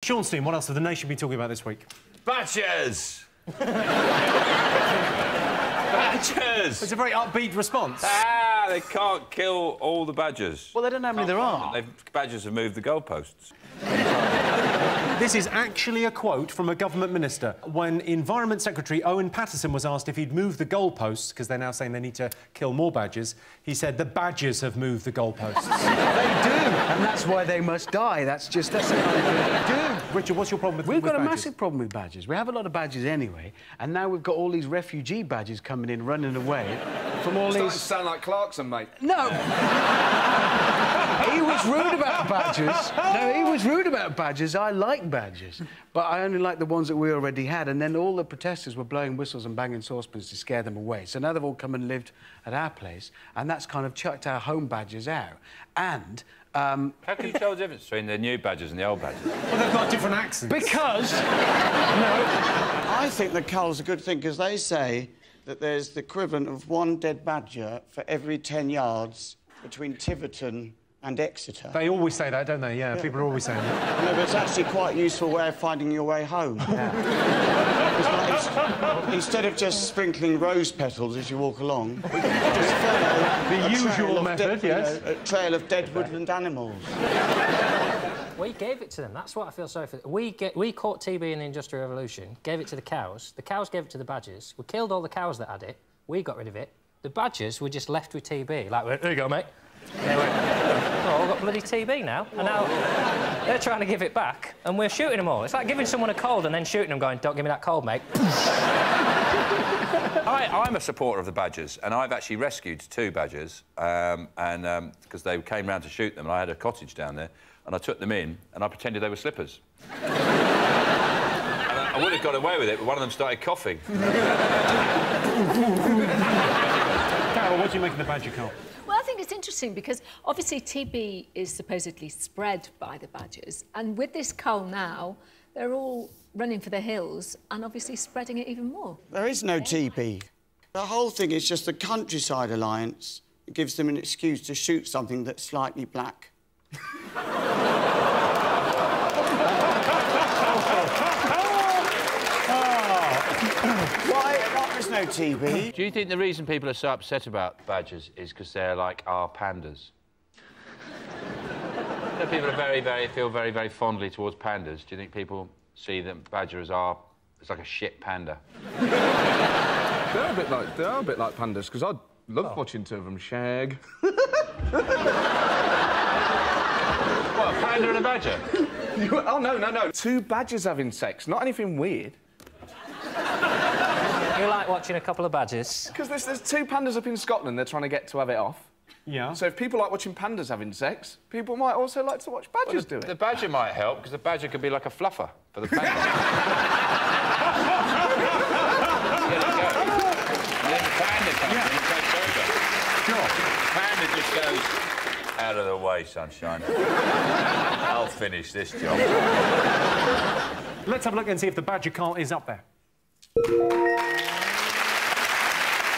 Sean Steen, what else have the nation been talking about this week? Badgers! Badgers! It's a very upbeat response. Ah, they can't kill all the badgers. Well, they don't know how many there are. Badgers have moved the goalposts. This is actually a quote from a government minister. When Environment Secretary Owen Paterson was asked if he'd moved the goalposts, because they're now saying they need to kill more badgers, he said the badgers have moved the goalposts. They do, and that's why they must die. That's the kind of thing they do. Richard, what's your problem with We've got a badgers? massive problem with badgers. We have a lot of badgers anyway, and now we've got all these refugee badgers coming in, running away from all Starting these... to sound like Clarkson, mate. No! He was rude about badgers. No, he was rude about badgers. I like badgers, but I only like the ones that we already had, and then all the protesters were blowing whistles and banging saucepans to scare them away. So now they've all come and lived at our place, and that's kind of chucked our home badgers out. And... How can you tell the difference between the new badgers and the old badgers? Well, they've got different accents. Because... No. I think the cull's a good thing, because they say that there's the equivalent of one dead badger for every 10 yards between Tiverton and Exeter. They always say that, don't they? Yeah, people are always saying that. No, but it's actually quite a useful way of finding your way home. Yeah. Like instead of just sprinkling rose petals as you walk along, we can just follow the usual method, yes. A trail of dead woodland animals. We gave it to them. That's what I feel sorry for. We caught TB in the Industrial Revolution, gave it to the cows gave it to the badgers. We killed all the cows that had it. We got rid of it. The badgers were just left with TB. Like, there you go, mate. They went, oh, I've got bloody TB now. And now they're trying to give it back, and we're shooting them all. It's like giving someone a cold and then shooting them, going, don't give me that cold, mate. I'm a supporter of the badgers, and I've actually rescued 2 badgers, because they came round to shoot them, and I had a cottage down there, and I took them in, and I pretended they were slippers. And I would have got away with it, but one of them started coughing. Carol, what do you make of the badger cull? Well, I think it's interesting because obviously TB is supposedly spread by the badgers, and with this cull now, they're all running for the hills and obviously spreading it even more. There is no TB. The whole thing is just the Countryside Alliance. It gives them an excuse to shoot something that's slightly black. Why? There's no TB. Do you think the reason people are so upset about badgers is because they're like our pandas? You know, people are feel very, very fondly towards pandas. Do you think people see them badger as it's like a shit panda? They are a bit like pandas, because I love watching 2 of them shag. What, a panda and a badger? Oh, no. 2 badgers having sex, not anything weird. You like watching a couple of badgers? Because there's 2 pandas up in Scotland they're trying to get to have it off. Yeah. So if people like watching pandas having sex, people might also like to watch badgers do it. The badger might help, because the badger could be like a fluffer for the panda. There you go. And then the panda comes in and takes over. Sure. Panda just goes, out of the way, sunshine. I'll finish this job. Let's have a look and see if the badger cull is up there.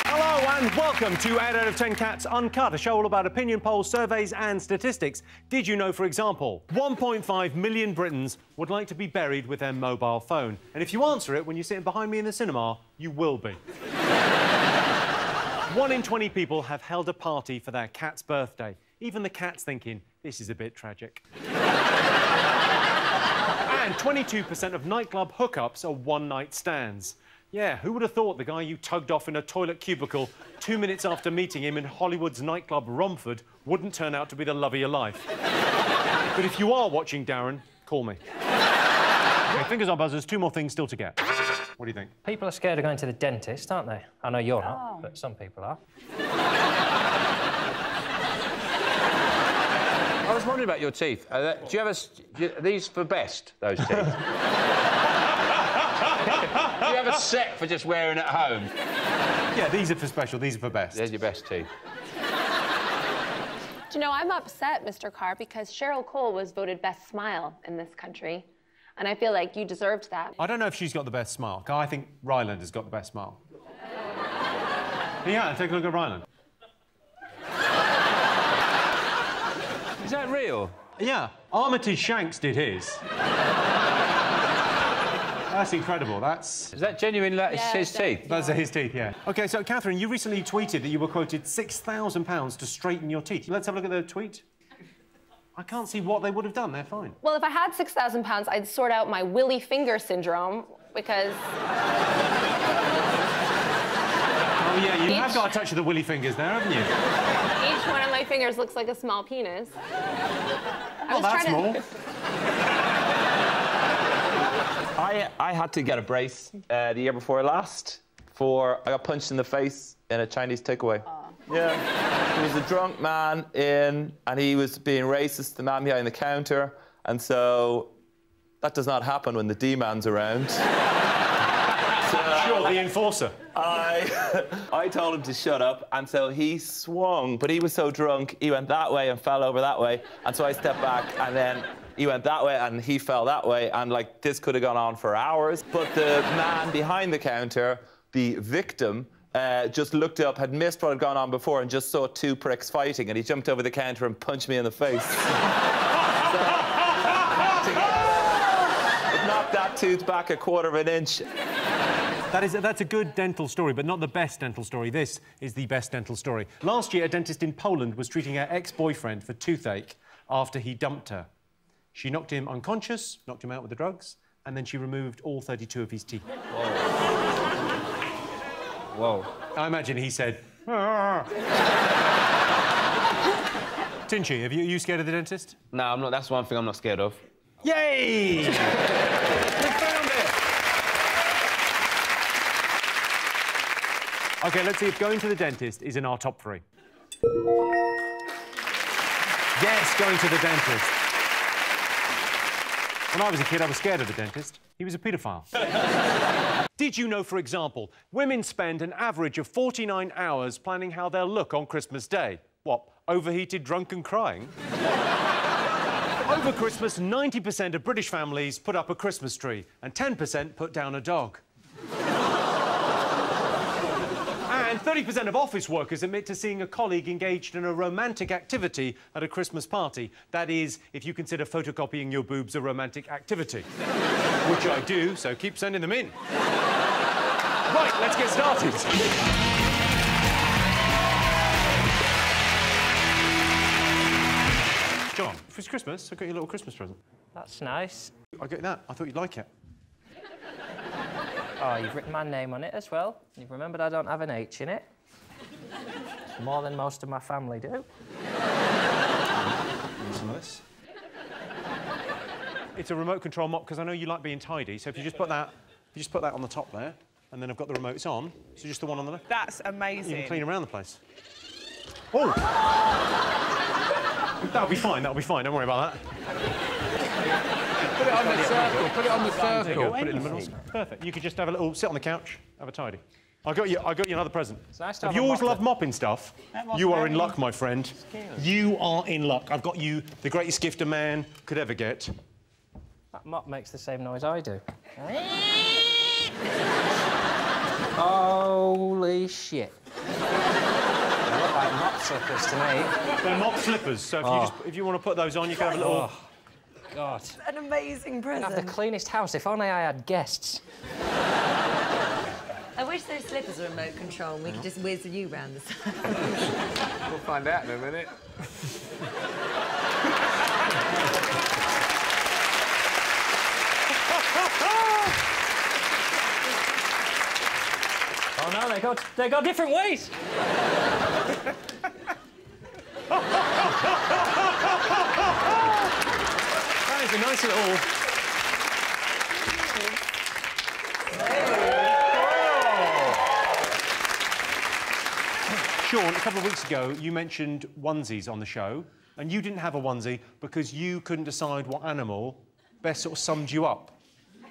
Hello and welcome to 8 out of 10 Cats Uncut, a show all about opinion polls, surveys and statistics. Did you know, for example, 1.5 million Britons would like to be buried with their mobile phone? And if you answer it when you're sitting behind me in the cinema, you will be. 1 in 20 people have held a party for their cat's birthday. Even the cat's thinking, this is a bit tragic. And 22% of nightclub hookups are one-night stands. Yeah, who would have thought the guy you tugged off in a toilet cubicle 2 minutes after meeting him in Hollywood's nightclb Romford wouldn't turn out to be the love of your life? But if you are watching, Darren, call me. OK, fingers on buzzers, 2 more things still to get. What do you think? People are scared of going to the dentist, aren't they? I know you're not, but some people are. I was wondering about your teeth. Do you have are these for best, those teeth? Do you have a set for just wearing at home? Yeah, these are for special, these are for best. There's your best teeth. Do you know, I'm upset, Mr. Carr, because Cheryl Cole was voted best smile in this country, and I feel like you deserved that. I don't know if she's got the best smile. I think Ryland has got the best smile. Yeah, take a look at Ryland. Is that real? Yeah, Armitage Shanks did his. That's incredible. That's... Is that genuine? His teeth? Those are his teeth, yeah. OK, so, Catherine, you recently tweeted that you were quoted £6,000 to straighten your teeth. Let's have a look at the tweet. I can't see what they would have done. They're fine. Well, if I had £6,000, I'd sort out my willy finger syndrome, because... Oh, yeah, you have got a touch of the willy fingers there, haven't you? Each one of my fingers looks like a small penis. Not that small. I had to get a brace the year before last I got punched in the face in a Chinese takeaway. Yeah. There was a drunk man in, and he was being racist to the man behind the counter, and so that does not happen when the D-man's around. Sure, the enforcer. I told him to shut up, and so he swung, but he was so drunk, he went that way and fell over that way, and so I stepped back, and then he went that way, and he fell that way, and, like, this could have gone on for hours. But the man behind the counter, the victim, just looked up, had missed what had gone on before, and just saw two pricks fighting, and he jumped over the counter and punched me in the face. It knocked that tooth back 1/4 of an inch. That's a good dental story, but not the best dental story. This is the best dental story. Last year, a dentist in Poland was treating her ex-boyfriend for toothache after he dumped her. She knocked him unconscious, knocked him out with the drugs, and then she removed all 32 of his teeth. Whoa. I imagine he said... Tinchy, are you scared of the dentist? No, I'm not. That's one thing I'm not scared of. Yay! We found it! OK, let's see if going to the dentist is in our top 3. Yes, going to the dentist. When I was a kid, I was scared of the dentist. He was a paedophile. Did you know, for example, women spend an average of 49 hours planning how they'll look on Christmas Day? What, overheated, drunk and crying? Over Christmas, 90% of British families put up a Christmas tree and 10% put down a dog. And 30% of office workers admit to seeing a colleague engaged in a romantic activity at a Christmas party. That is, if you consider photocopying your boobs a romantic activity. Which I do, so keep sending them in. Right, let's get started. John, if it's Christmas, I got you a little Christmas present. That's nice. I got you that. I thought you'd like it. Oh, you've written my name on it as well. You've remembered I don't have an H in it. More than most of my family do. Some of this. It's a remote control mop because I know you like being tidy. So if you just put that on the top there, and then I've got the remotes on. So just the one on the left. That's amazing. You can clean around the place. Oh! That'll be fine. That'll be fine. Don't worry about that. Put it on the circle. Put it on the circle. Put it in the middle. Perfect. You could just have a little sit on the couch, have a tidy. I got you another present. It's nice to have have you a always mop loved mopping stuff? You are in luck, my friend. You are in luck. I've got you the greatest gift a man could ever get. That mop makes the same noise I do. Holy shit. They look like mop slippers to me. They're mop slippers, so if you want to put those on, you can have a little... Oh, God. An amazing present. I'd have the cleanest house if only I had guests. I wish those slippers were remote control and we could just whiz you round the side. We'll find out in a minute. Oh, no, they go different ways. That is a nice little... Sean, a couple of weeks ago, you mentioned onesies on the show, and you didn't have a onesie because you couldn't decide what animal best sort of summed you up.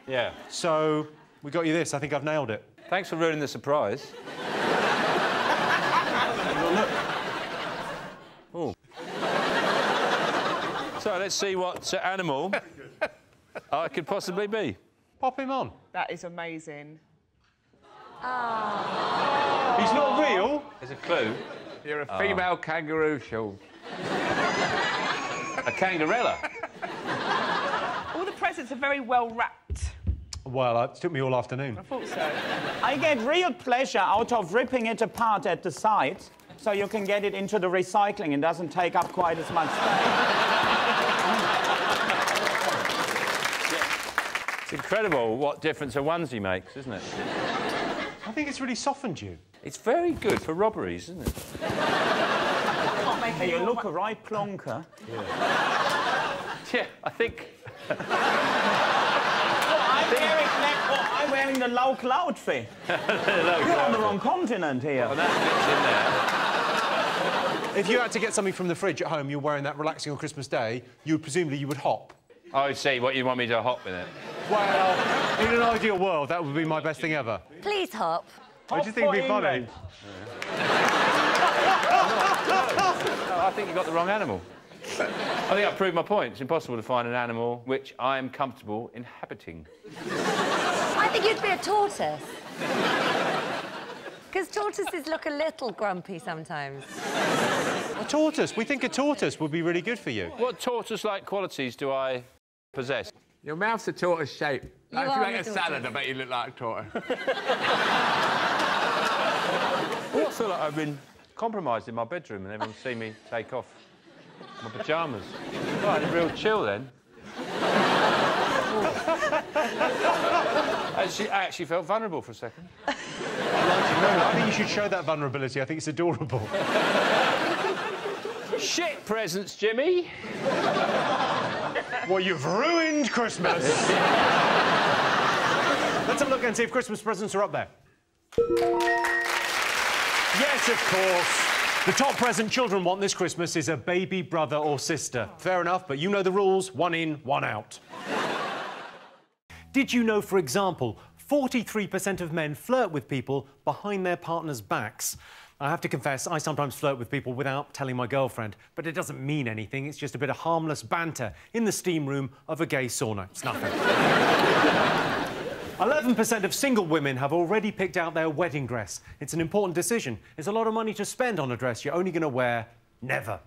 Yeah. So, we got you this. I think I've nailed it. Thanks for ruining the surprise. Oh. So let's see what animal I could possibly be. Pop him on. That is amazing. He's not real. There's a clue. You're a female kangaroo, Sean. A kangarella. All the presents are very well wrapped. Well, it took me all afternoon. I thought so. I get real pleasure out of ripping it apart at the sides, so you can get it into the recycling and doesn't take up quite as much space. It's incredible what difference a onesie makes, isn't it? I think it's really softened you. It's very good for robberies, isn't it? Hey, you look a right plonker. Yeah, I think... I'm wearing the local outfit. You're on the wrong continent here. Well, that fits in there. If you had to get something from the fridge at home, you're wearing that relaxing on Christmas Day, presumably you would hop. I see. What, you want me to hop with it? Well, in an ideal world, that would be my best thing ever. Please hop. What do you think would be funny? No, I think you got the wrong animal. I think I've proved my point. It's impossible to find an animal which I am comfortable inhabiting. I think you'd be a tortoise. Because tortoises look a little grumpy sometimes. A tortoise? We think a tortoise would be really good for you. What tortoise-like qualities do I possess? Your mouth's a tortoise shape. Like if you make a salad, I bet you look like a tortoise. Oh, I feel like I've been compromised in my bedroom and everyone's seen me take off my pyjamas. Right, real chill then. I actually felt vulnerable for a second. No, I think you should show that vulnerability. I think it's adorable. Shit presents, Jimmy. Well, you've ruined Christmas. Let's have a look and see if Christmas presents are up there. Yes, of course. The top present children want this Christmas is a baby brother or sister. Fair enough, but you know the rules. One in, one out. Did you know, for example, 43% of men flirt with people behind their partner's backs? I have to confess, I sometimes flirt with people without telling my girlfriend, but it doesn't mean anything. It's just a bit of harmless banter in the steam room of a gay sauna. It's nothing. 11% of single women have already picked out their wedding dress. It's an important decision. It's a lot of money to spend on a dress you're only going to wear never.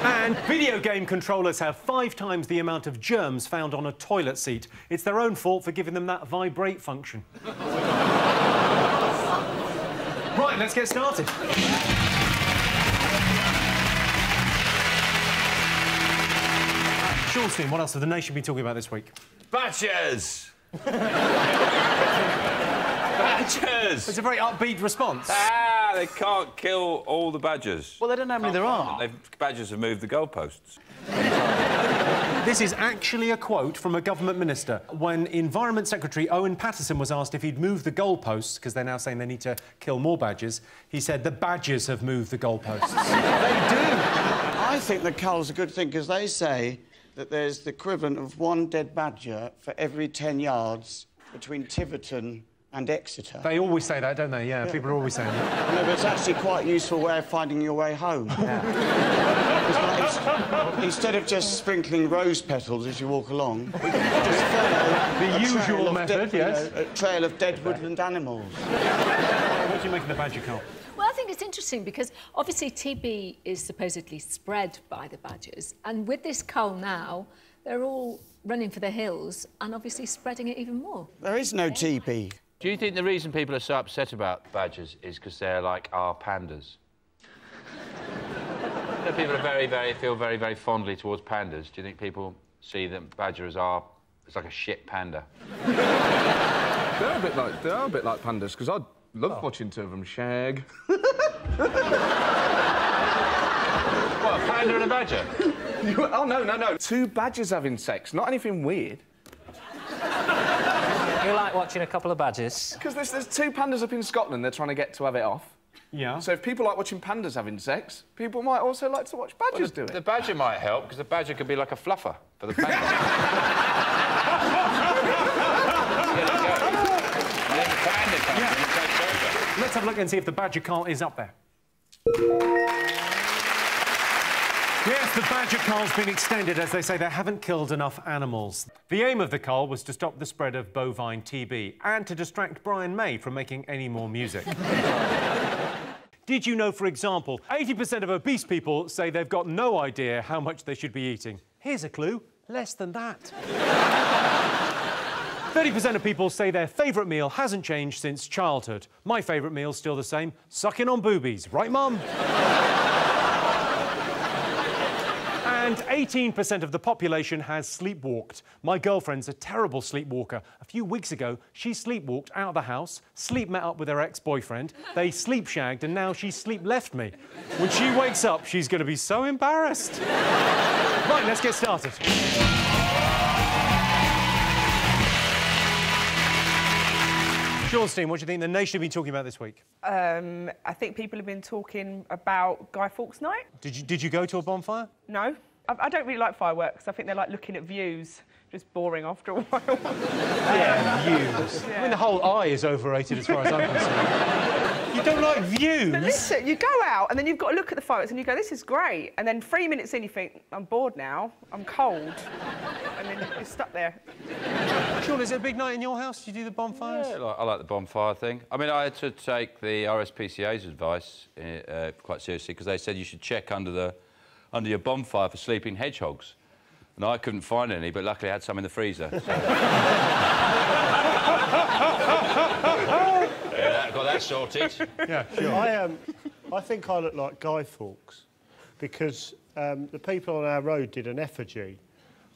And video game controllers have 5 times the amount of germs found on a toilet seat. It's their own fault for giving them that vibrate function. Right, let's get started. Shulstein, what else has the nation been talking about this week? Badgers! Badgers! It's a very upbeat response. Ah, they can't kill all the badgers. Well, they don't know how many there are. Badgers have moved the goalposts. This is actually a quote from a government minister when Environment Secretary Owen Paterson was asked if he'd moved the goalposts, because they're now saying they need to kill more badgers. He said the badgers have moved the goalposts. They do. I think the cull's a good thing, because they say that there's the equivalent of 1 dead badger for every 10 yards between Tiverton and Exeter. They always say that, don't they? Yeah, people are always saying that. No, but it's actually quite a useful way of finding your way home. Yeah. Like instead of just sprinkling rose petals as you walk along, we can just follow the usual method, yes. A trail of dead woodland animals. What do you make of the badger cull? Well, I think it's interesting because obviously TB is supposedly spread by the badgers, and with this cull now, they're all running for the hills and obviously spreading it even more. There is no TB. Do you think the reason people are so upset about badgers is because they're like our pandas? People are feel very fondly towards pandas. Do you think people see them badgers are it's like a shit panda? They are a bit like pandas because I love watching two of them shag. What, a panda and a badger? Oh no! 2 badgers having sex, not anything weird. You like watching a couple of badgers? Because there's 2 pandas up in Scotland they're trying to get to have it off. Yeah. So if people like watching pandas having sex, people might also like to watch badgers do it. The badger might help, because the badger could be like a fluffer for the panda. Let's have a look and see if the badger cull is up there. Yes, the badger cull's been extended as they say they haven't killed enough animals. The aim of the cull was to stop the spread of bovine TB and to distract Brian May from making any more music. Did you know, for example, 80% of obese people say they've got no idea how much they should be eating? Here's a clue, less than that. 30% of people say their favourite meal hasn't changed since childhood. My favourite meal's still the same, sucking on boobies. Right, Mum? And 18% of the population has sleepwalked. My girlfriend's a terrible sleepwalker. A few weeks ago, she sleepwalked out of the house, met up with her ex-boyfriend, they sleep-shagged, and now she sleep-left me. When she wakes up, she's going to be so embarrassed. Right, let's get started. Sean, what do you think the nation have been talking about this week? I think people have been talking about Guy Fawkes Night. Did you go to a bonfire? No. I don't really like fireworks. I think they're like looking at views. Just boring after a while. Yeah, views. Yeah. I mean, the whole eye is overrated as far as I'm concerned. You don't like views? But listen, you go out and then you've got to look at the fireworks and you go, this is great. And then 3 minutes in, you think, I'm bored now, I'm cold. And then you're stuck there. Sean, is it a big night in your house? Do you do the bonfires? Yeah, I like the bonfire thing. I mean, I had to take the RSPCA's advice quite seriously because they said you should check under your bonfire for sleeping hedgehogs. And I couldn't find any, but luckily I had some in the freezer. So. Yeah, got that sorted. Yeah, sure. I think I look like Guy Fawkes because the people on our road did an effigy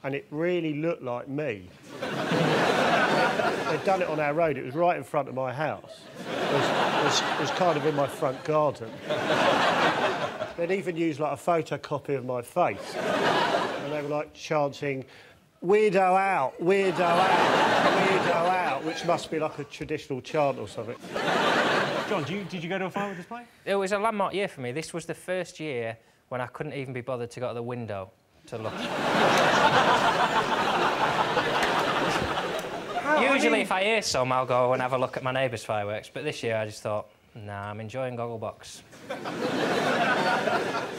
and it really looked like me. They'd done it on our road. It was right in front of my house. It was kind of in my front garden. They'd even used, like, a photocopy of my face. And they were, like, chanting, "Weirdo out, weirdo out, weirdo out," which must be, like, a traditional chant or something. John, did you go to a fireworks display? It was a landmark year for me. This was the first year when I couldn't even be bothered to go to the window to look. Usually, if I hear some, I'll go and have a look at my neighbour's fireworks. But this year, I just thought, nah, I'm enjoying Gogglebox.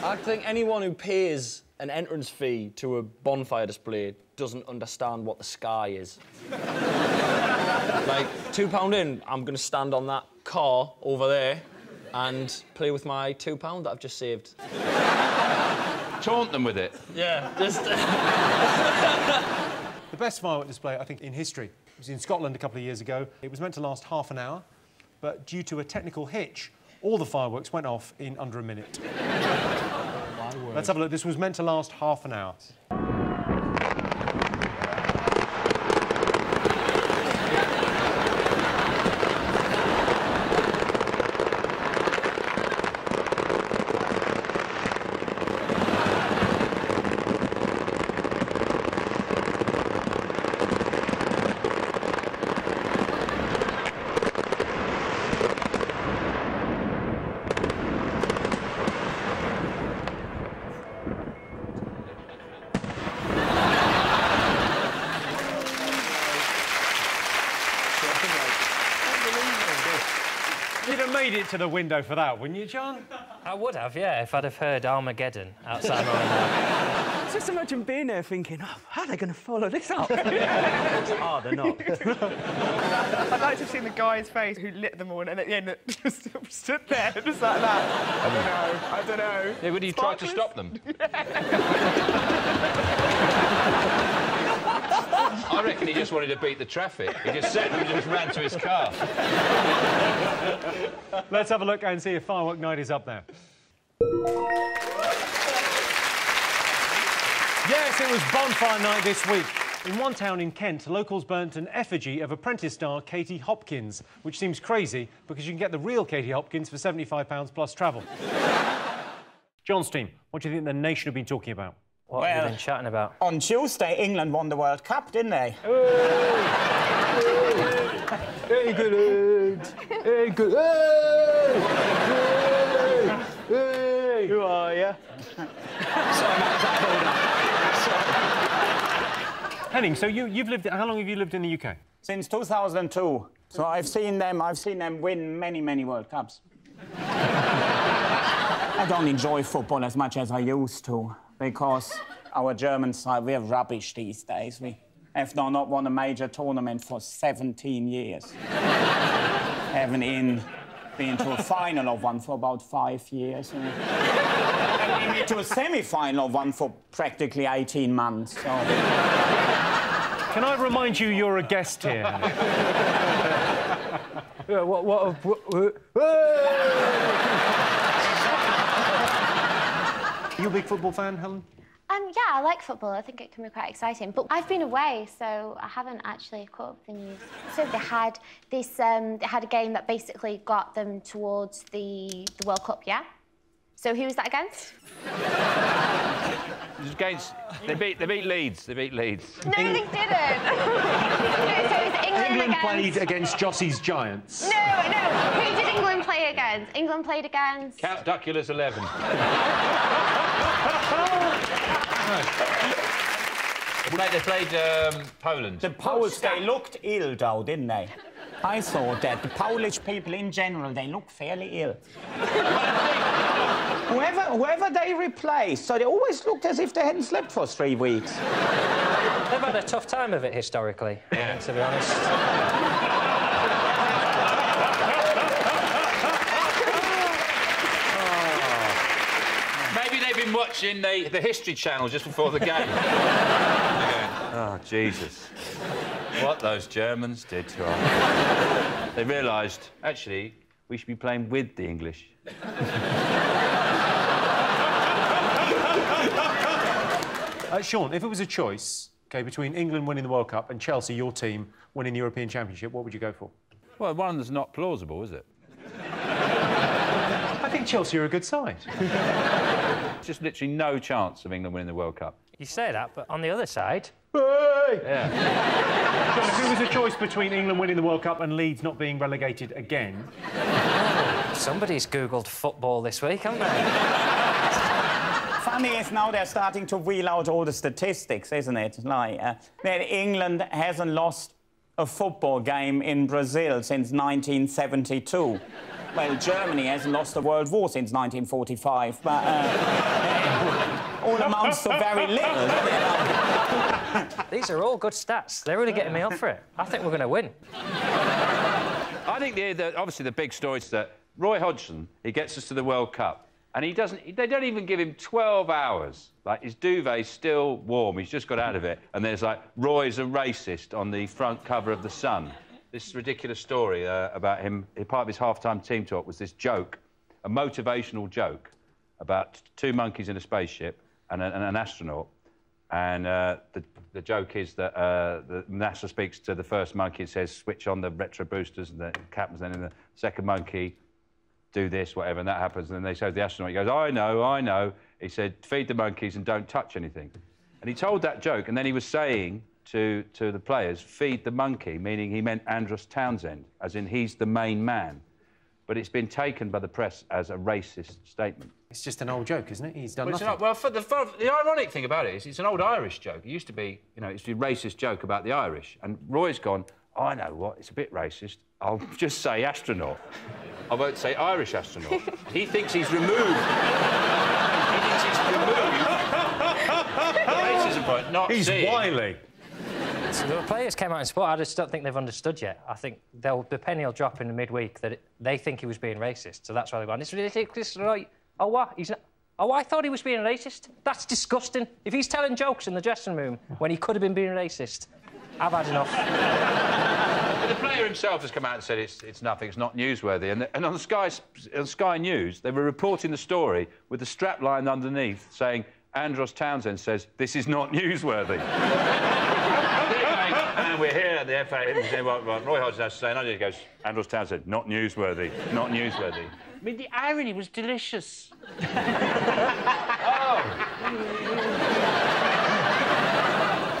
I think anyone who pays an entrance fee to a bonfire display doesn't understand what the sky is. Like, £2 in, I'm going to stand on that car over there and play with my £2 that I've just saved. Taunt them with it. Yeah, just... The best firework display, I think, in history was in Scotland a couple of years ago. It was meant to last half an hour, but due to a technical hitch, all the fireworks went off in under a minute. Let's have a look. This was meant to last half an hour. You'd have made it to the window for that, wouldn't you, John? I would have, yeah, if I'd have heard Armageddon outside my window. Just imagine being there thinking, oh, how are they going to follow this up? Oh, they're not. I'd like to have seen the guy's face who lit them all and at the end just stood there, just like that. I don't know. Yeah, would you try to stop them? I reckon he just wanted to beat the traffic. He just sat and just ran to his car. Let's have a look and see if firework night is up there. Yes, it was bonfire night this week. In one town in Kent, locals burnt an effigy of Apprentice star Katie Hopkins, which seems crazy because you can get the real Katie Hopkins for £75 plus travel. John's team, what do you think the nation have been talking about? What have you been chatting about? On Tuesday, England won the World Cup, didn't they? England! England! Hey! Who are you? Henning, so you've lived... How long have you lived in the UK? Since 2002. So I've seen them win many, many World Cups. I don't enjoy football as much as I used to, because our German side, we're rubbish these days. We have not won a major tournament for 17 years. Haven't in been to a final of one for about 5 years. And been to a semi-final of one for practically 18 months. So. Can I remind you you're a guest here? You a big football fan, Helen? Yeah, I like football. I think it can be quite exciting. But I've been away, so I haven't actually caught up with the news. So they had this. They had a game that basically got them towards the World Cup. Yeah. So who was that against? It was against. They beat Leeds. They beat Leeds. No, they didn't. So it was England played against Jossie's Giants. No. Who did England play against? England played against. Count Duckula's 11. They played Poland. The Poles, they looked ill, though, didn't they? I saw that. The Polish people in general, they look fairly ill. whoever they replaced, so they always looked as if they hadn't slept for 3 weeks. They've had a tough time of it historically, to be honest. Maybe they've been watching the History Channel just before the game. Oh, Jesus. What those Germans did to us. They realised, actually, we should be playing with the English. Sean, if it was a choice, OK, between England winning the World Cup and Chelsea, your team, winning the European Championship, what would you go for? Well, one that's not plausible, is it? I think Chelsea are a good side. Just literally no chance of England winning the World Cup. You say that, but on the other side... Hey! Yeah. John, if it was a choice between England winning the World Cup and Leeds not being relegated again... Somebody's Googled football this week, haven't they? Funny is now they're starting to wheel out all the statistics, isn't it? Like, that England hasn't lost a football game in Brazil since 1972. Well, Germany hasn't lost a world war since 1945, but all amounts to very little. These are all good stats. They're really getting me up for it. I think we're going to win. I think obviously the big story is that Roy Hodgson, he gets us to the World Cup, and they don't even give him 12 hours. Like, his duvet's still warm, he's just got out of it, and there's, like, Roy's a racist on the front cover of The Sun. This ridiculous story about him, part of his half-time team talk was this joke, a motivational joke, about 2 monkeys in a spaceship and an astronaut. And the joke is that the NASA speaks to the first monkey and says, switch on the retro boosters, and the captain's then in the second monkey, do this, whatever, and that happens. And then they say to the astronaut, he goes, I know. He said, feed the monkeys and don't touch anything. And he told that joke, and then he was saying to the players, feed the monkey, meaning he meant Andros Townsend, as in he's the main man. But it's been taken by the press as a racist statement. It's just an old joke, isn't it? He's done nothing. Well, the ironic thing about it is it's an old Irish joke. It used to be, you know, it's a racist joke about the Irish. And Roy's gone, I know what, it's a bit racist. I'll just say astronaut. I won't say Irish astronaut. He thinks he's removed. He thinks he's removed. Racism point, not He's wily. So the players came out in sport. I just don't think they've understood yet. I think the penny will drop in the midweek that they think he was being racist, so that's why they're going, it's ridiculous, right? Oh, what? He's not... Oh, I thought he was being racist. That's disgusting. If he's telling jokes in the dressing room when he could have been being racist, I've had enough. But the player himself has come out and said it's nothing, it's not newsworthy. And on Sky News, they were reporting the story with the strap line underneath saying, Andros Townsend says, this is not newsworthy. And we're here at the FA, what Roy Hodgson has to say, and he goes, Andros Townsend, not newsworthy, not newsworthy. I mean, the irony was delicious.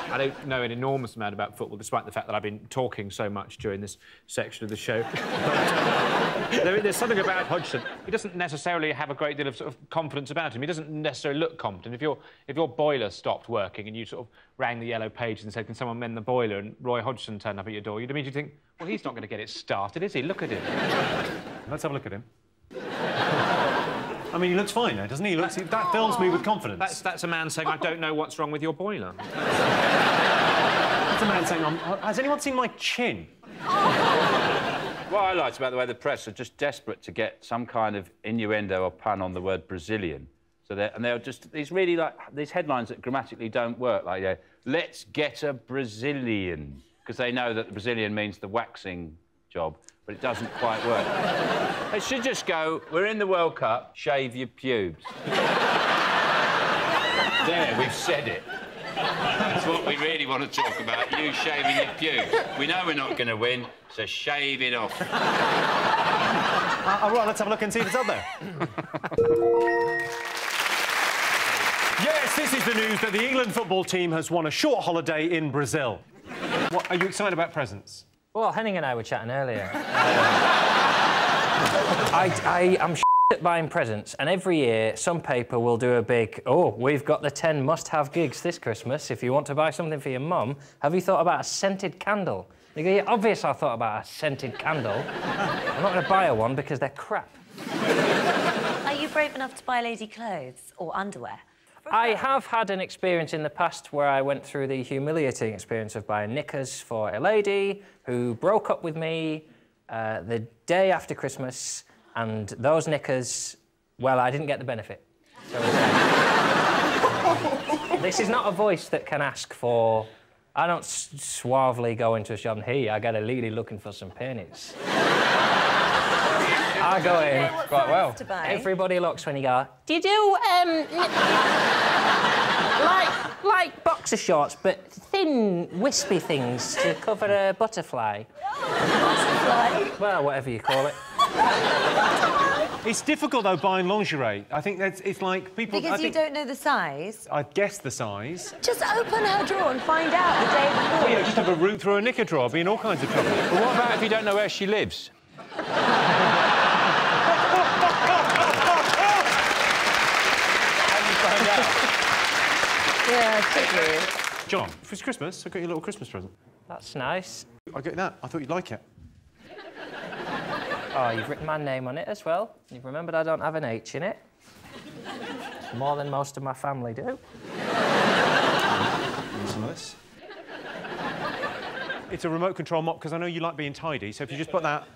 I don't know an enormous amount about football, despite the fact that I've been talking so much during this section of the show. There's something about Hodgson. He doesn't necessarily have a great deal of sort of confidence about him. He doesn't necessarily look competent. If your boiler stopped working and you sort of rang the yellow pages and said, can someone mend the boiler, and Roy Hodgson turned up at your door, you'd immediately think, well, he's not going to get it started, is he? Look at him. Let's have a look at him. I mean, he looks fine now, doesn't he? That fills me with confidence. That's a man saying, I don't know what's wrong with your boiler. That's a man saying, has anyone seen my chin? What I liked about the way the press are just desperate to get some kind of innuendo or pun on the word Brazilian. So they're just these really these headlines that grammatically don't work. Like, yeah, let's get a Brazilian, because they know that the Brazilian means the waxing job, but it doesn't quite work. It should just go, we're in the World Cup, shave your pubes. There, we've said it. That's what we really want to talk about, you shaving your pubes. We know we're not going to win, so shave it off. All right, let's have a look and see if it's up there. Yes, this is the news that the England football team has won a short holiday in Brazil. What, are you excited about presents? Well, Henning and I were chatting earlier. I'm at buying presents, and every year some paper will do a big, oh, we've got the 10 must-have gigs this Christmas. If you want to buy something for your mum, have you thought about a scented candle? You go, yeah, obvious I thought about a scented candle. I'm not going to buy her one because they're crap. Are you brave enough to buy lady clothes or underwear? I have had an experience in the past where I went through the humiliating experience of buying knickers for a lady who broke up with me the day after Christmas, and those knickers, well, I didn't get the benefit. So this is not a voice that can ask for... I don't suavely go into a shop and, hey, I got a lady looking for some pennies. I go in quite well. Everybody looks when you go, do you do, like boxer shorts, but thin, wispy things to cover a butterfly? Butterfly? Well, whatever you call it. It's difficult, though, buying lingerie. I think it's like people... Because you don't know the size? I guess the size. Just open her drawer and find out the day before. Well, yeah, just have a root through a knicker drawer, be in all kinds of trouble. But what about if you don't know where she lives? Yeah, tricky. John, if it's Christmas, I got you a little Christmas present. That's nice. I got that. I thought you'd like it. Oh, you've written my name on it as well. You've remembered I don't have an H in it. It's more than most of my family do. Some of this. It's a remote control mop, because I know you like being tidy, so if you just put that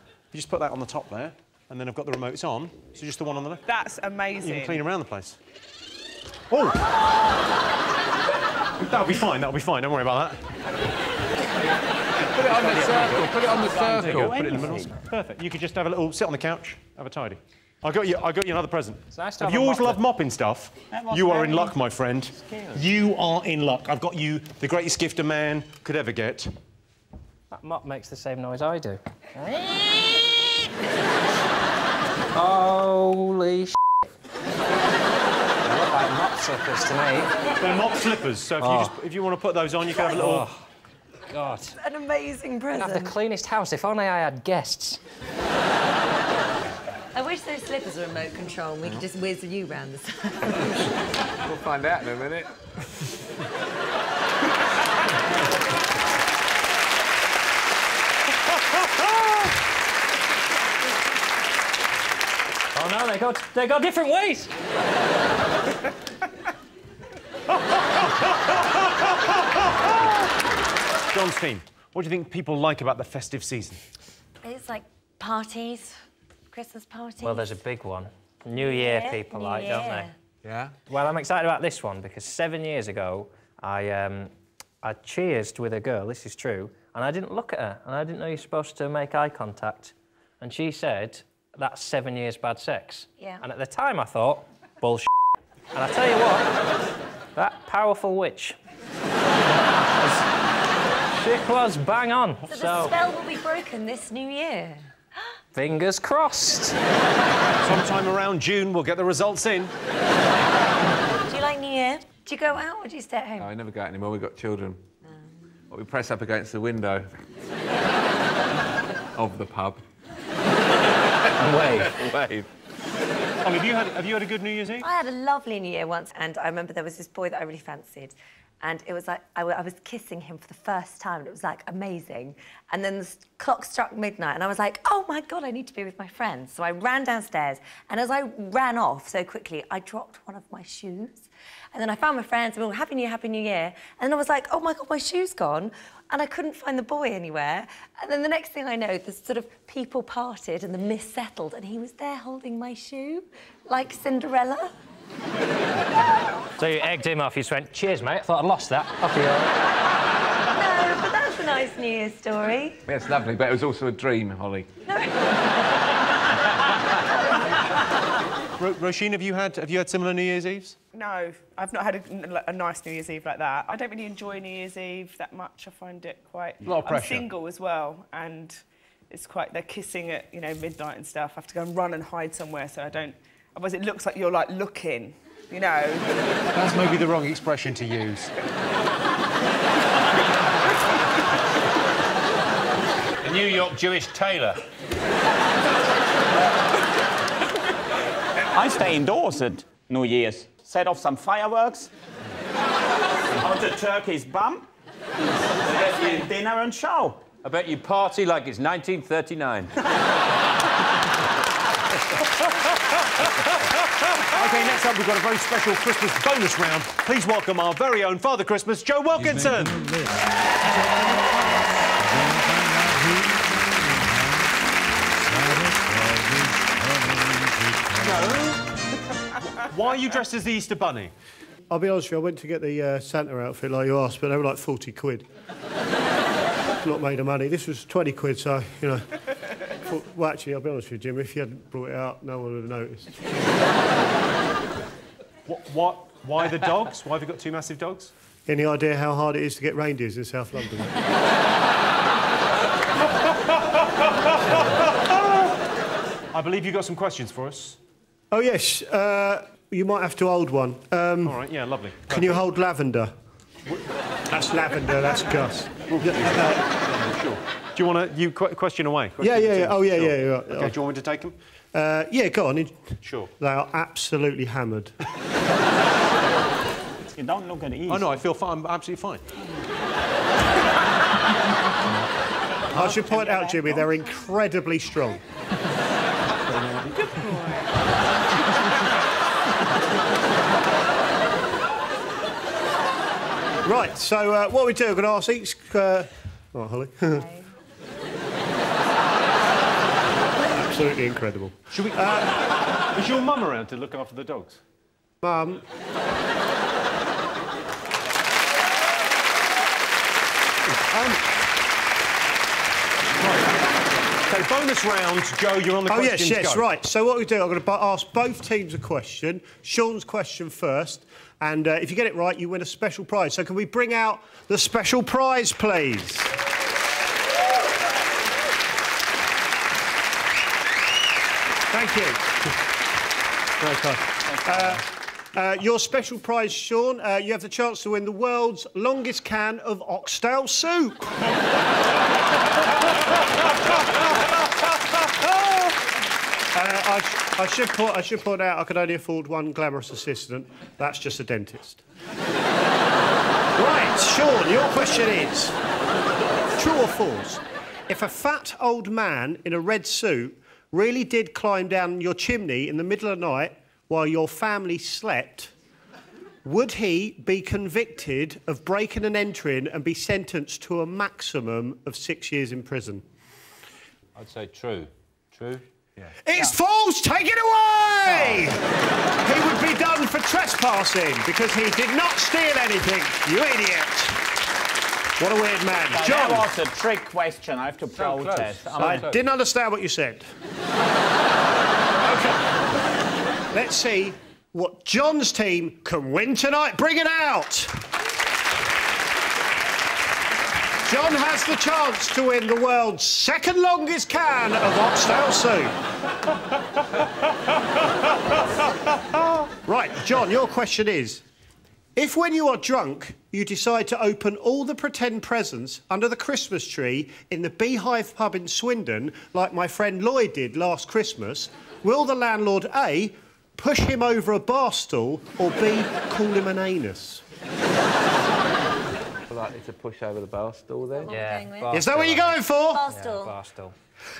on the top there, and then I've got the remotes on, so just the one on the left. That's amazing. You can clean around the place. Oh! That'll be fine, don't worry about that. Put it on the circle, put it on the circle. There you go, put it in the middle. Perfect. You could just have a little sit on the couch, have a tidy. I got you another present. It's nice to have you always loved mopping stuff? You are in luck, my friend. You are in luck. I've got you the greatest gift a man could ever get. That mop makes the same noise I do. Holy sh**. They look like mop slippers to me. They're mop slippers, so if you want to put those on, you can have a little... Oh, God. An amazing present. I'd have the cleanest house if only I had guests. I wish those slippers were remote control and we could just whiz you round the side. We'll find out in a minute. Oh no, they go different ways. John's team, what do you think people like about the festive season? It's like parties, Christmas parties. Well, there's a big one. New Year people like, don't they? Yeah. Well, I'm excited about this one because 7 years ago, I cheersed with a girl, this is true, and I didn't look at her, and I didn't know you're supposed to make eye contact. And she said, that's 7 years bad sex. Yeah. And at the time, I thought, bullshit. And I tell you what, that powerful witch, she was bang on. So the spell will be broken this new year. Fingers crossed. Sometime around June, we'll get the results in. Do you like New Year? Do you go out or do you stay at home? No, I never go out anymore. We've got children. Well, we press up against the window of the pub. And wave. Oh, have you had a good New Year's Eve? I had a lovely New Year once, and I remember there was this boy that I really fancied, and it was like I was kissing him for the first time, and it was like amazing. And then the clock struck midnight, and I was like, oh my God, I need to be with my friends. So I ran downstairs, and as I ran off so quickly, I dropped one of my shoes. And then I found my friends and we were Happy New Year, Happy New Year. And I was like, oh my God, my shoe's gone. And I couldn't find the boy anywhere. And then the next thing I know, the sort of people parted and the mist settled and he was there holding my shoe, like Cinderella. So you egged him off, you just went, cheers, mate, I thought I'd lost that. Off you go. No, but that's a nice New Year's story. Yeah, it's lovely, but it was also a dream, Holly. Roisin, have you had similar New Year's Eves? No, I've not had a nice New Year's Eve like that. I don't really enjoy New Year's Eve that much. I find it quite... A lot of pressure. I'm single as well, and it's quite... They're kissing at, you know, midnight and stuff. I have to go and run and hide somewhere so I don't... Otherwise it looks like you're, like, looking, you know. That's maybe the wrong expression to use. A New York Jewish tailor. I stay indoors at New Year's. Set off some fireworks. Out a turkey's bum. Dinner and show. I bet you party like it's 1939. OK, next up, we've got a very special Christmas bonus round. Please welcome our very own Father Christmas, Joe Wilkinson. Why are you dressed as the Easter Bunny? I'll be honest with you, I went to get the Santa outfit like you asked, but they were like 40 quid. Not made of money. This was 20 quid, so, you know... Well, actually, I'll be honest with you, Jim, if you hadn't brought it out, no one would have noticed. Why the dogs? Why have you got two massive dogs? Any idea how hard it is to get reindeers in South London? I believe you got some questions for us. Oh, yes. You might have to hold one. All right, yeah, lovely. Can you hold lavender? That's lavender, that's Gus. Sure. Do you want to... question away? Yeah. Oh, yeah, sure. yeah. Right. OK, do you want me to take them? Yeah, go on. Sure. They are absolutely hammered. You don't look at ease. Oh, no, I feel fine. I'm absolutely fine. I should point out, Jimmy, they're incredibly strong. Good boy. Right, so what we do, we're going to ask each... All right, Holly. Absolutely incredible. Should we... is your mum around to look after the dogs? Mum. OK, bonus round. Joe, you're on the questions. Oh, yes, go. right. So what we do, I'm going to ask both teams a question. Sean's question first, and if you get it right, you win a special prize. So can we bring out the special prize, please? Thank you. Your special prize, Sean, you have the chance to win the world's longest can of oxtail soup. I should point out I could only afford one glamorous assistant. That's just a dentist. Right, Sean, your question is, true or false? If a fat old man in a red suit really did climb down your chimney in the middle of the night while your family slept, would he be convicted of breaking and entering and be sentenced to a maximum of 6 years in prison? I'd say true. True? Yeah. It's false! Take it away! Oh. He would be done for trespassing because he did not steal anything, you idiot. What a weird man. Now, John. That was a trick question. I have to protest. I didn't understand what you said. OK. Let's see what John's team can win tonight. Bring it out! John has the chance to win the world's second longest can of oxtail soup. Right, John, your question is, if when you are drunk you decide to open all the pretend presents under the Christmas tree in the Beehive pub in Swindon, like my friend Lloyd did last Christmas, will the landlord A, push him over a bar stool, or B, call him an anus? Likely to push over the bar stool then? Yeah. Is that what you're going for? Bar stool. Yeah, bar stool.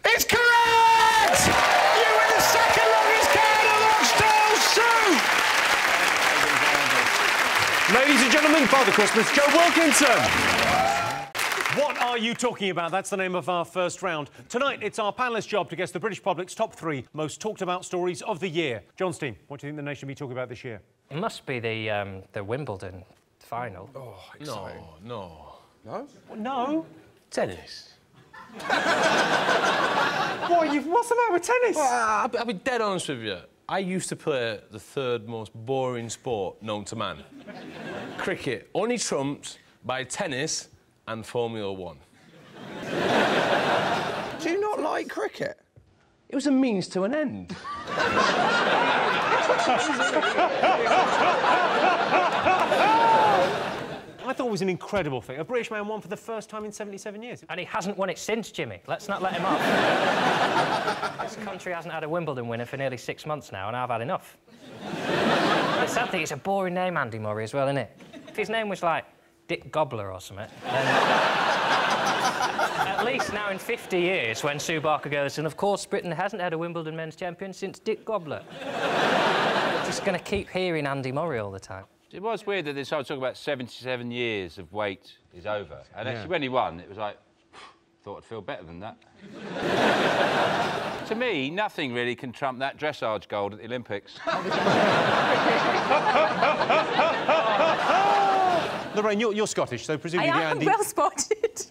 It's correct! You win the second longest can of oxtail soup! Ladies and gentlemen, Father Christmas, Joe Wilkinson. What are you talking about? That's the name of our first round. Tonight, it's our panellists' job to guess the British public's top 3 most talked about stories of the year. John Steen, what do you think the nation will be talking about this year? It must be the Wimbledon final. Oh, exciting. No. No? Tennis. What's the matter with tennis? Well, I'll be dead honest with you. I used to play the third most boring sport known to man. Cricket, only trumped by tennis and Formula 1. Do you not like cricket? It was a means to an end. I thought it was an incredible thing. A British man won for the first time in 77 years. And he hasn't won it since, Jimmy. Let's not let him off. This country hasn't had a Wimbledon winner for nearly 6 months now, and I've had enough. The sad thing, it's a boring name, Andy Murray, as well, isn't it? If his name was, like, Dick Gobbler or something, then... At least now in 50 years, when Sue Barker goes, and of course Britain hasn't had a Wimbledon men's champion since Dick Gobbler. Just going to keep hearing Andy Murray all the time. It was weird that they started talking about 77 years of wait is over. And actually, when he won, it was like, thought I'd feel better than that. To me, nothing really can trump that dressage gold at the Olympics. Lorraine, you're Scottish, so presumably I am Andy... well spotted.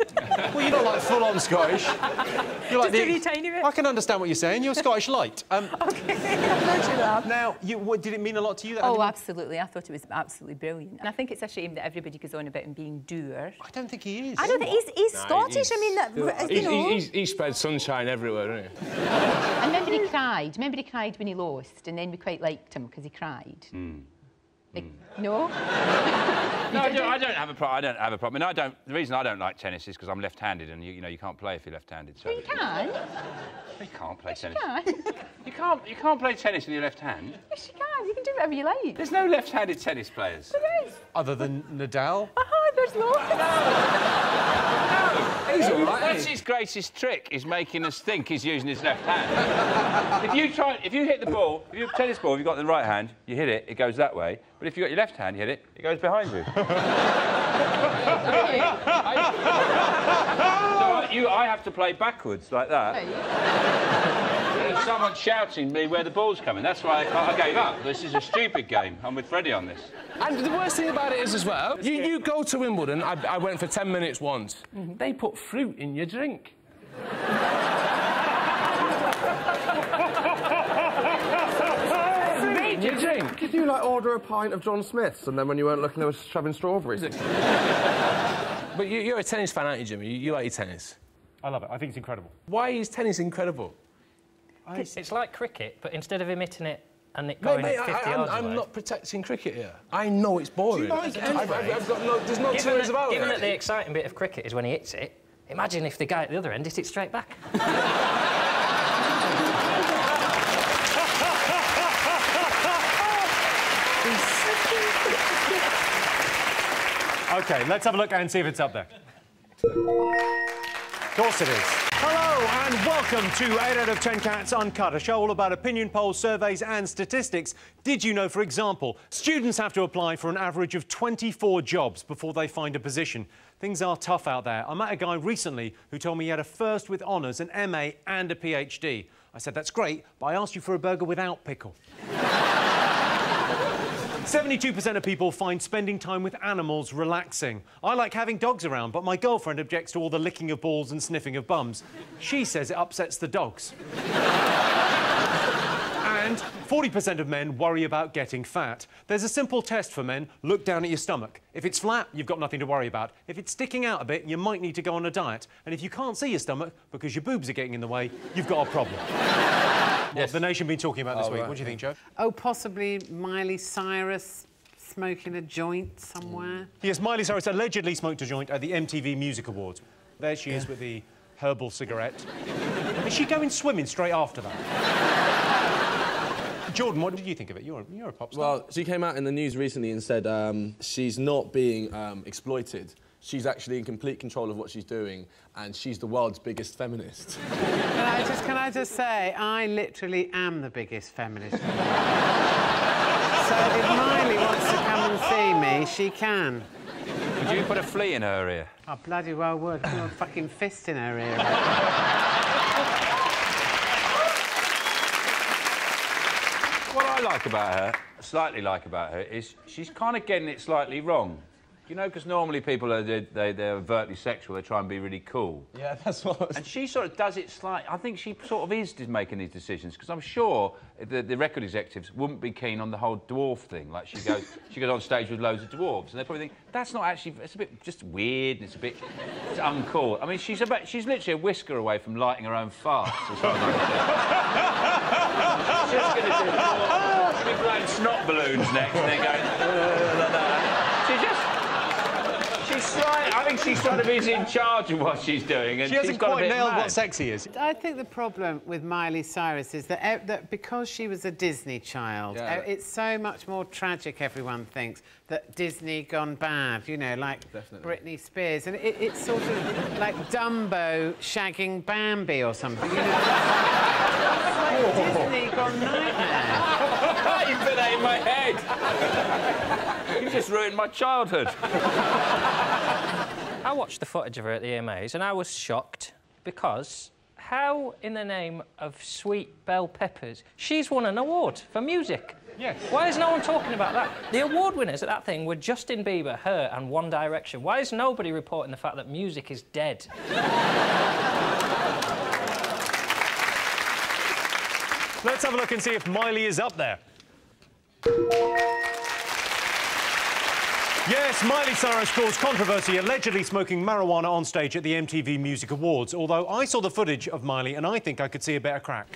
Well, you're not like full-on Scottish. You're like just a tiny bit. I can understand what you're saying. You're Scottish light. OK, I've heard you laugh. Now, did it mean a lot to you? That Oh, absolutely. I thought it was absolutely brilliant. And I think it's a shame that everybody goes on about him being dour. I don't think he is. I don't think he's Scottish. I mean, you know... He spread sunshine everywhere, doesn't he? And remember he cried. Remember he cried when he lost, and then we quite liked him because he cried. Like, no? No, I don't have a problem. I don't have a problem. I mean, the reason I don't like tennis is because I'm left-handed, and you know you can't play if you're left-handed. So you can. You can't play tennis. You can. You can't play tennis with your left hand. Yes, you can. You can do whatever you like. There's no left-handed tennis players. There is. Other than Nadal? There's loads. He's all right. That's his greatest trick, is making us think he's using his left hand. if you hit the ball, if you have a tennis ball, if you've got the right hand, you hit it, it goes that way. But if you've got your left hand, you hit it, it goes behind you. I have to play backwards like that. There's someone shouting me where the ball's coming. That's why I gave up. This is a stupid game. I'm with Freddie on this. And the worst thing about it is, as well, you go to Wimbledon, I went for 10 minutes once, they put fruit in your drink. In your drink? Did you, like, order a pint of John Smith's, and then when you weren't looking, they were shoving strawberries? But you're a tennis fan, aren't you, Jimmy? You like your tennis? I love it. I think it's incredible. Why is tennis incredible? It's like cricket, but instead of him hitting it and it going at 50 yards I'm away. not protecting cricket here. I know it's boring. Do you like it anyway? I've got no... There's no two ways about it. Given that the exciting bit of cricket is when he hits it, imagine if the guy at the other end hit it straight back. OK, let's have a look and see if it's up there. Of course it is. Hello and welcome to 8 out of 10 Cats Uncut, a show all about opinion polls, surveys and statistics. Did you know, for example, students have to apply for an average of 24 jobs before they find a position? Things are tough out there. I met a guy recently who told me he had a first with honours, an MA and a PhD. I said, that's great, but I asked you for a burger without pickle. 72% of people find spending time with animals relaxing. I like having dogs around, but my girlfriend objects to all the licking of balls and sniffing of bums. She says it upsets the dogs. And 40% of men worry about getting fat. There's a simple test for men. Look down at your stomach. If it's flat, you've got nothing to worry about. If it's sticking out a bit, you might need to go on a diet. And if you can't see your stomach because your boobs are getting in the way, you've got a problem. What's the nation been talking about this week? What do you think, Joe? Oh, possibly Miley Cyrus smoking a joint somewhere. Yes, Miley Cyrus allegedly smoked a joint at the MTV Music Awards. There she is with the herbal cigarette. Is she going swimming straight after that? Jordan, what did you think of it? You're a pop star. Well, she came out in the news recently and said she's not being exploited. She's actually in complete control of what she's doing, and she's the world's biggest feminist. Can I just say, I literally am the biggest feminist. So if Miley wants to come and see me, she can. Would you put a flea in her ear? I bloody well would. Put a fucking fist in her ear. What I like about her, slightly like about her, is she's kind of getting it slightly wrong. You know, because normally people are they're overtly sexual, they try and be really cool. Yeah, that's what... And she sort of does it slightly... I think she sort of is making these decisions, because I'm sure the record executives wouldn't be keen on the whole dwarf thing. Like, she goes on stage with loads of dwarves, and they probably think, that's not actually... It's a bit just weird, and it's uncool. I mean, she's literally a whisker away from lighting her own farts or something like that. She's just going to do big blown snot balloons next, and then going... like that. She just... I think she's trying to be in charge of what she's doing. And she hasn't quite nailed what sexy is. I think the problem with Miley Cyrus is that because she was a Disney child, it's so much more tragic, everyone thinks, that Disney gone bad, you know, like Britney Spears. And it's sort of like Dumbo shagging Bambi or something, you know? It's like Disney gone nightmare. You put that in my head. You just ruined my childhood. I watched the footage of her at the AMAs and I was shocked because how, in the name of sweet bell peppers, she's won an award for music. Yes. Why is no one talking about that? The award winners at that thing were Justin Bieber, her and One Direction. Why is nobody reporting the fact that music is dead? Let's have a look and see if Miley is up there. Yes, Miley Cyrus caused controversy allegedly smoking marijuana on stage at the MTV Music Awards, although I saw the footage of Miley and I think I could see a better crack.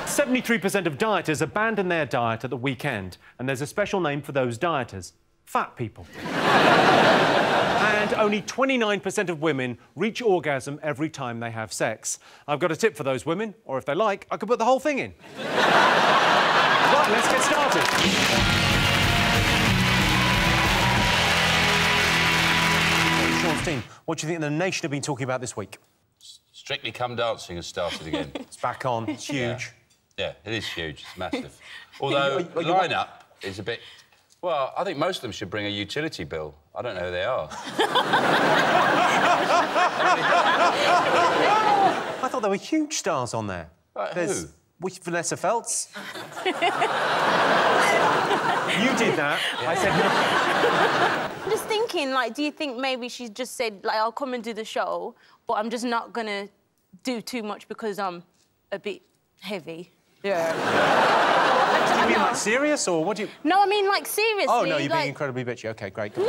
73% of dieters abandon their diet at the weekend, and there's a special name for those dieters: fat people. And only 29% of women reach orgasm every time they have sex. I've got a tip for those women, or if they like, I could put the whole thing in. Right, let's get started. Sean's team, what do you think the nation have been talking about this week? Strictly Come Dancing has started again. It's back on. It's huge. Yeah, it is huge. It's massive. Although the line-up is a bit... Well, I think most of them should bring a utility bill. I don't know who they are. I thought there were huge stars on there. There's who? Vanessa Feltz. You did that. Yeah. I said no. I'm just thinking, like, do you think maybe she just said, like, I'll come and do the show, but I'm just not gonna do too much because I'm a bit heavy? Yeah. Do you mean, like, serious, or what do you... No, I mean, like, seriously. Oh, no, you're like... being incredibly bitchy. OK, great. No!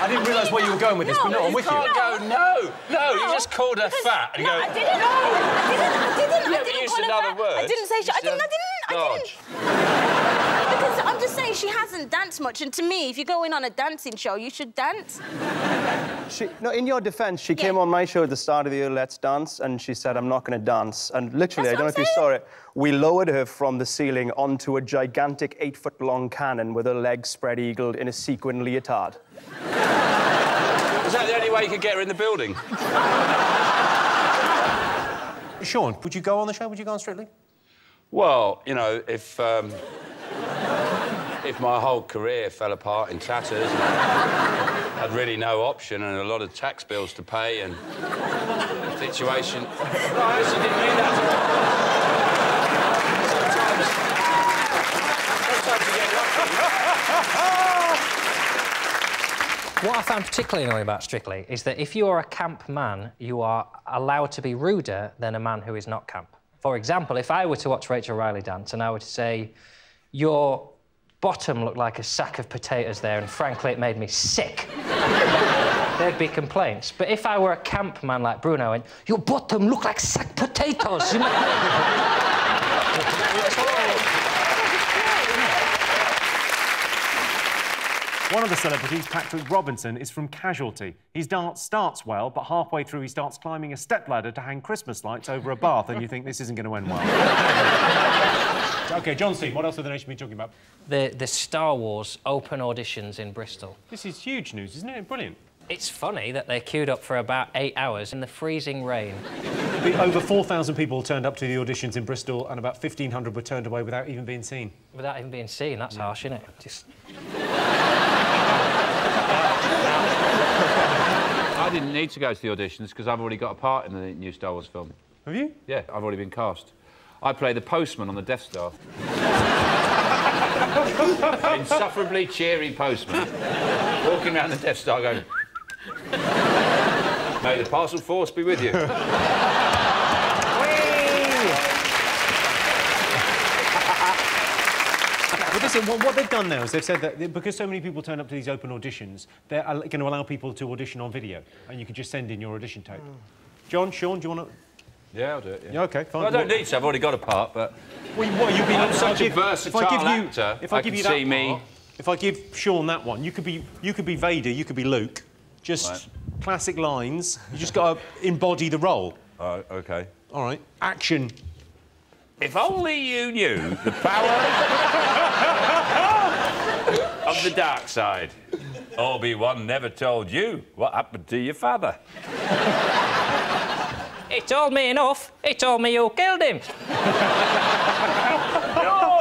I didn't realise where you were going with this, but no, I'm with you. You can't go, no, you just called her fat and no, go... I didn't. I didn't used call her another fat. word. I didn't say she... I didn't. Because I'm just saying she hasn't danced much, and to me, if you're going on a dancing show, you should dance. No, in your defence, she came on my show at the start of the year, Let's Dance, and she said, I'm not going to dance. And literally, I don't know if you saw it, we lowered her from the ceiling onto a gigantic 8-foot-long cannon with her legs spread-eagled in a sequin leotard. Is that the only way you could get her in the building? Sean, would you go on the show? Would you go on Strictly? Well, you know, if my whole career fell apart in tatters, and I had really no option and a lot of tax bills to pay and the situation... No, I actually didn't mean that. Sometimes you get lucky. What I found particularly annoying about Strictly is that if you are a camp man, you are allowed to be ruder than a man who is not camp. For example, if I were to watch Rachel Riley dance and I were to say, your bottom looked like a sack of potatoes there, and frankly, it made me sick, there'd be complaints. But if I were a camp man like Bruno and your bottom looked like sack potatoes, you One of the celebrities, Patrick Robinson, is from Casualty. His dance starts well, but halfway through he starts climbing a stepladder to hang Christmas lights over a bath, and you think this isn't going to end well. OK, John Steve, what else have the nation been talking about? The Star Wars open auditions in Bristol. This is huge news, isn't it? Brilliant. It's funny that they queued up for about 8 hours in the freezing rain. Over 4,000 people turned up to the auditions in Bristol and about 1,500 were turned away without even being seen. Without even being seen, that's harsh, isn't it? Just... I didn't need to go to the auditions because I've already got a part in the new Star Wars film. Have you? Yeah, I've already been cast. I play the postman on the Death Star. Insufferably cheery postman, walking around the Death Star going... May the parcel force be with you. But listen, what they've done now is they've said that because so many people turn up to these open auditions, they're going to allow people to audition on video, and you can just send in your audition tape. John, Sean, do you want to... Yeah, I'll do it, Yeah, OK, fine. Well, I don't need to, I've already got a part, but... Well, what, you've been... I'm such a versatile actor, if I give you that see me... part, if I give Sean that one, you could be Vader, you could be Luke. Just classic lines. You just got to embody the role. Oh, OK. All right. Action. If only you knew the power of the dark side. Obi-Wan never told you what happened to your father. He told me enough. He told me you killed him. No!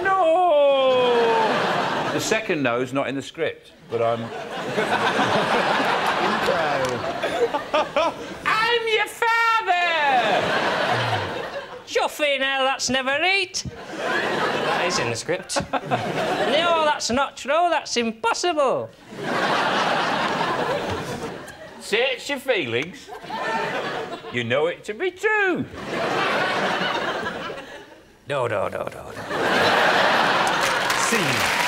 No! The second no's not in the script, but I'm... I'm your father! Chuffing hell, that's never it. That is in the script. No, that's not true. That's impossible. Search your feelings. You know it to be true. No. Scene.